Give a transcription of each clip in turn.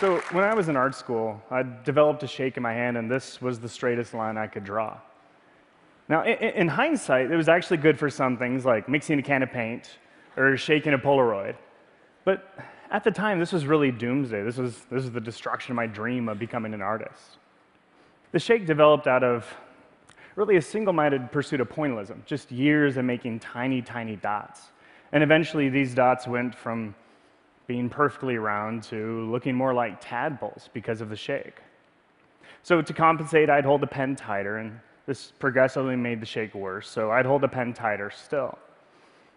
So when I was in art school, I developed a shake in my hand, and this was the straightest line I could draw. Now, in hindsight, it was actually good for some things, like mixing a can of paint or shaking a Polaroid. But at the time, this was really doomsday. This was the destruction of my dream of becoming an artist. The shake developed out of really a single-minded pursuit of pointillism, just years of making tiny, tiny dots. And eventually, these dots went from being perfectly round to looking more like tadpoles because of the shake. So to compensate, I'd hold the pen tighter, and this progressively made the shake worse, so I'd hold the pen tighter still.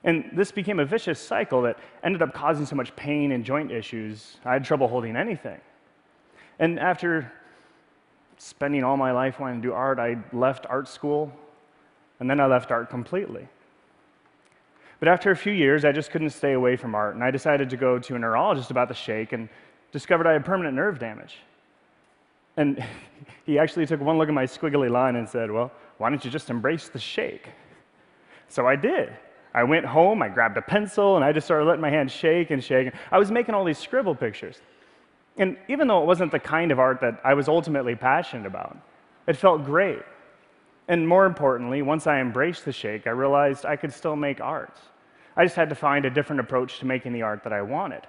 And this became a vicious cycle that ended up causing so much pain and joint issues, I had trouble holding anything. And after spending all my life wanting to do art, I left art school, and then I left art completely. But after a few years, I just couldn't stay away from art, and I decided to go to a neurologist about the shake and discovered I had permanent nerve damage. And he actually took one look at my squiggly line and said, well, why don't you just embrace the shake? So I did. I went home, I grabbed a pencil, and I just started letting my hand shake and shake. I was making all these scribble pictures. And even though it wasn't the kind of art that I was ultimately passionate about, it felt great. And more importantly, once I embraced the shake, I realized I could still make art. I just had to find a different approach to making the art that I wanted.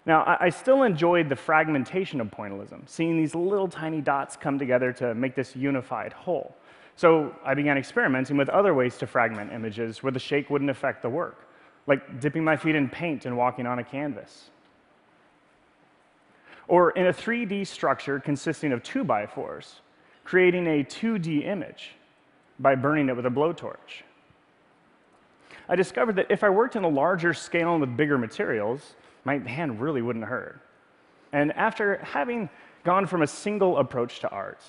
Now, I still enjoyed the fragmentation of pointillism, seeing these little tiny dots come together to make this unified whole. So I began experimenting with other ways to fragment images where the shake wouldn't affect the work, like dipping my feet in paint and walking on a canvas. Or in a 3D structure consisting of 2x4s, creating a 2D image by burning it with a blowtorch. I discovered that if I worked in a larger scale and with bigger materials, my hand really wouldn't hurt. And after having gone from a single approach to art,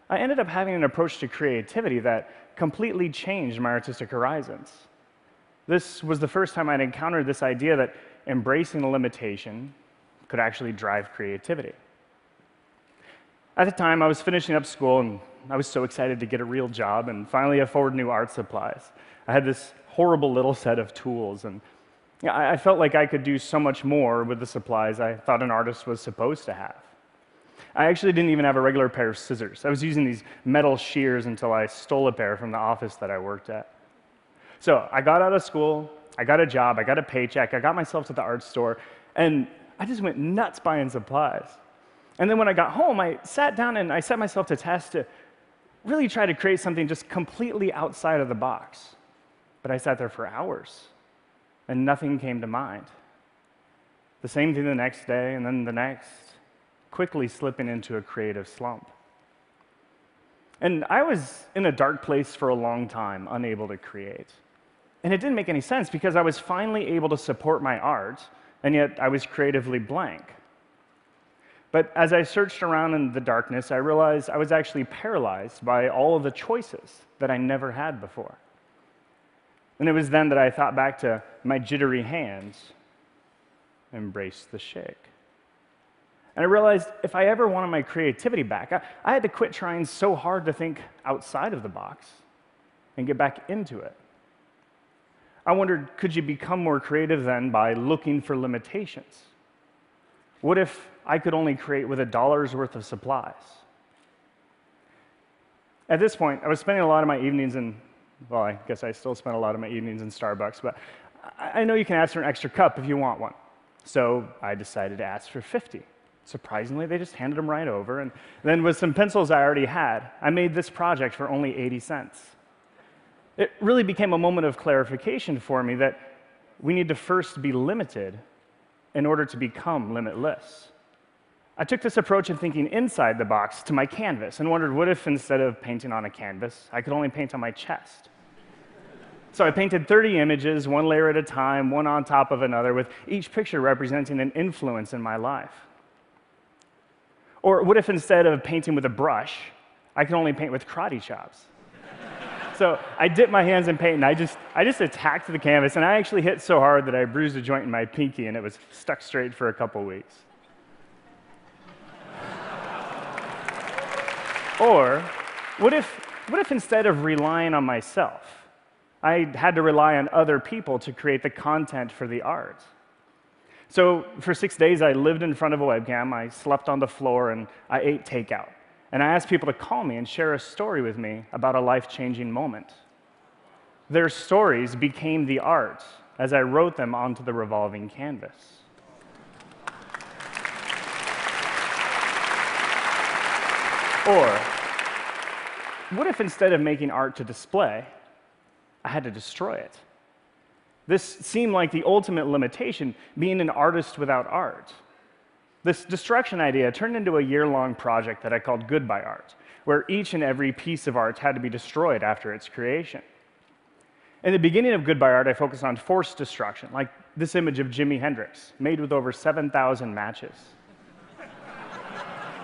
I ended up having an approach to creativity that completely changed my artistic horizons. This was the first time I'd encountered this idea that embracing a limitation could actually drive creativity. At the time, I was finishing up school, and I was so excited to get a real job and finally afford new art supplies. I had this horrible little set of tools, and I felt like I could do so much more with the supplies I thought an artist was supposed to have. I actually didn't even have a regular pair of scissors. I was using these metal shears until I stole a pair from the office that I worked at. So I got out of school, I got a job, I got a paycheck, I got myself to the art store, and I just went nuts buying supplies. And then when I got home, I sat down and I set myself to test to really try to create something just completely outside of the box. But I sat there for hours, and nothing came to mind. The same thing the next day, and then the next, quickly slipping into a creative slump. And I was in a dark place for a long time, unable to create. And it didn't make any sense because I was finally able to support my art, and yet I was creatively blank. But as I searched around in the darkness, I realized I was actually paralyzed by all of the choices that I never had before. And it was then that I thought back to my jittery hands, embraced the shake. And I realized if I ever wanted my creativity back, I had to quit trying so hard to think outside of the box and get back into it. I wondered, could you become more creative then by looking for limitations? What if I could only create with $1's worth of supplies? At this point, I was spending a lot of my evenings in, well, I guess I still spend a lot of my evenings in Starbucks, but I know you can ask for an extra cup if you want one. So I decided to ask for 50. Surprisingly, they just handed them right over, and then with some pencils I already had, I made this project for only 80 cents. It really became a moment of clarification for me that we need to first be limited in order to become limitless. I took this approach of thinking inside the box to my canvas and wondered, what if instead of painting on a canvas, I could only paint on my chest? So I painted 30 images, one layer at a time, one on top of another, with each picture representing an influence in my life. Or what if instead of painting with a brush, I could only paint with karate chops? So I dipped my hands in paint, and I just attacked the canvas, and I actually hit so hard that I bruised a joint in my pinky, and it was stuck straight for a couple weeks. Or what if instead of relying on myself, I had to rely on other people to create the content for the art? So for 6 days, I lived in front of a webcam, I slept on the floor, and I ate takeout. And I asked people to call me and share a story with me about a life-changing moment. Their stories became the art as I wrote them onto the revolving canvas. Or, what if instead of making art to display, I had to destroy it? This seemed like the ultimate limitation, being an artist without art. This destruction idea turned into a year-long project that I called Goodbye Art, where each and every piece of art had to be destroyed after its creation. In the beginning of Goodbye Art, I focused on forced destruction, like this image of Jimi Hendrix, made with over 7,000 matches.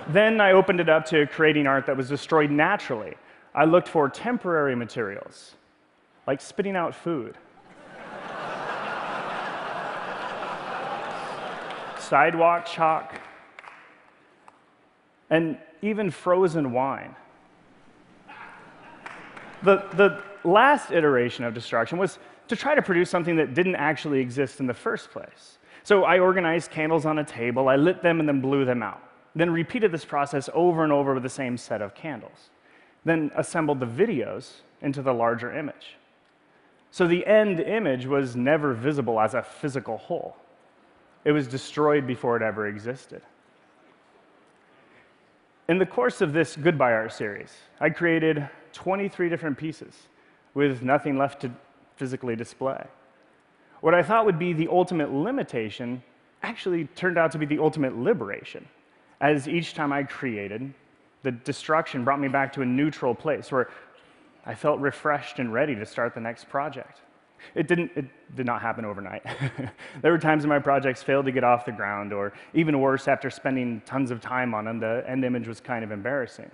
Then I opened it up to creating art that was destroyed naturally. I looked for temporary materials, like spitting out food, sidewalk chalk, and even frozen wine. The last iteration of destruction was to try to produce something that didn't actually exist in the first place. So I organized candles on a table, I lit them and then blew them out. Then repeated this process over and over with the same set of candles. Then assembled the videos into the larger image. So the end image was never visible as a physical whole. It was destroyed before it ever existed. In the course of this Goodbye Art series, I created 23 different pieces with nothing left to physically display. What I thought would be the ultimate limitation actually turned out to be the ultimate liberation, as each time I created, the destruction brought me back to a neutral place where I felt refreshed and ready to start the next project. It did not happen overnight. There were times when my projects failed to get off the ground, or even worse, after spending tons of time on them, the end image was kind of embarrassing.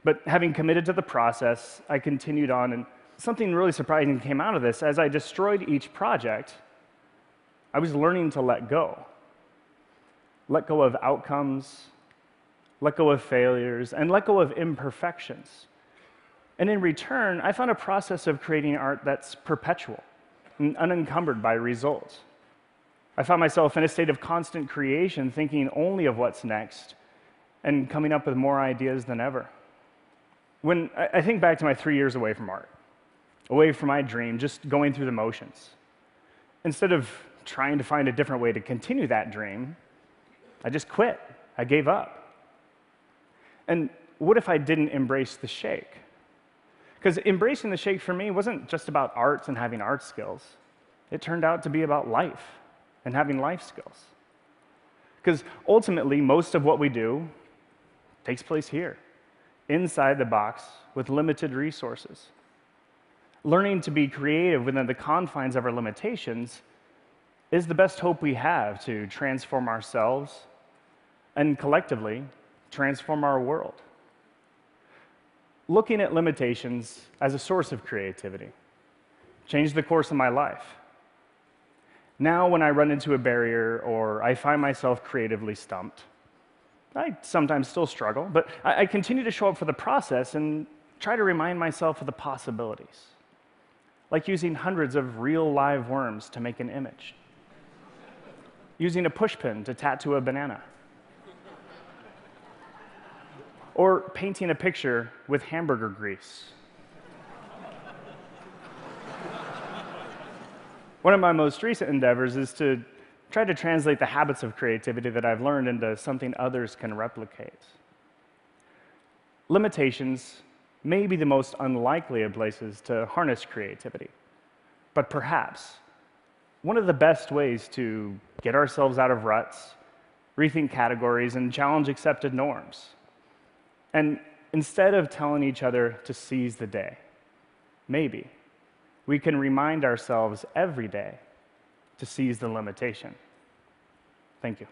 But having committed to the process, I continued on, and something really surprising came out of this. As I destroyed each project, I was learning to let go. Let go of outcomes, let go of failures, and let go of imperfections. And in return, I found a process of creating art that's perpetual and unencumbered by results. I found myself in a state of constant creation, thinking only of what's next and coming up with more ideas than ever. When I think back to my 3 years away from art, away from my dream, just going through the motions, instead of trying to find a different way to continue that dream, I just quit. I gave up. And what if I didn't embrace the shake? Because embracing the shake for me wasn't just about arts and having art skills. It turned out to be about life and having life skills. Because ultimately, most of what we do takes place here, inside the box with limited resources. Learning to be creative within the confines of our limitations is the best hope we have to transform ourselves and collectively transform our world. Looking at limitations as a source of creativity changed the course of my life. Now, when I run into a barrier or I find myself creatively stumped, I sometimes still struggle, but I continue to show up for the process and try to remind myself of the possibilities, like using hundreds of real live worms to make an image, using a pushpin to tattoo a banana, or painting a picture with hamburger grease. One of my most recent endeavors is to try to translate the habits of creativity that I've learned into something others can replicate. Limitations may be the most unlikely of places to harness creativity, but perhaps one of the best ways to get ourselves out of ruts, rethink categories, and challenge accepted norms. And instead of telling each other to seize the day, maybe we can remind ourselves every day to seize the limitation. Thank you.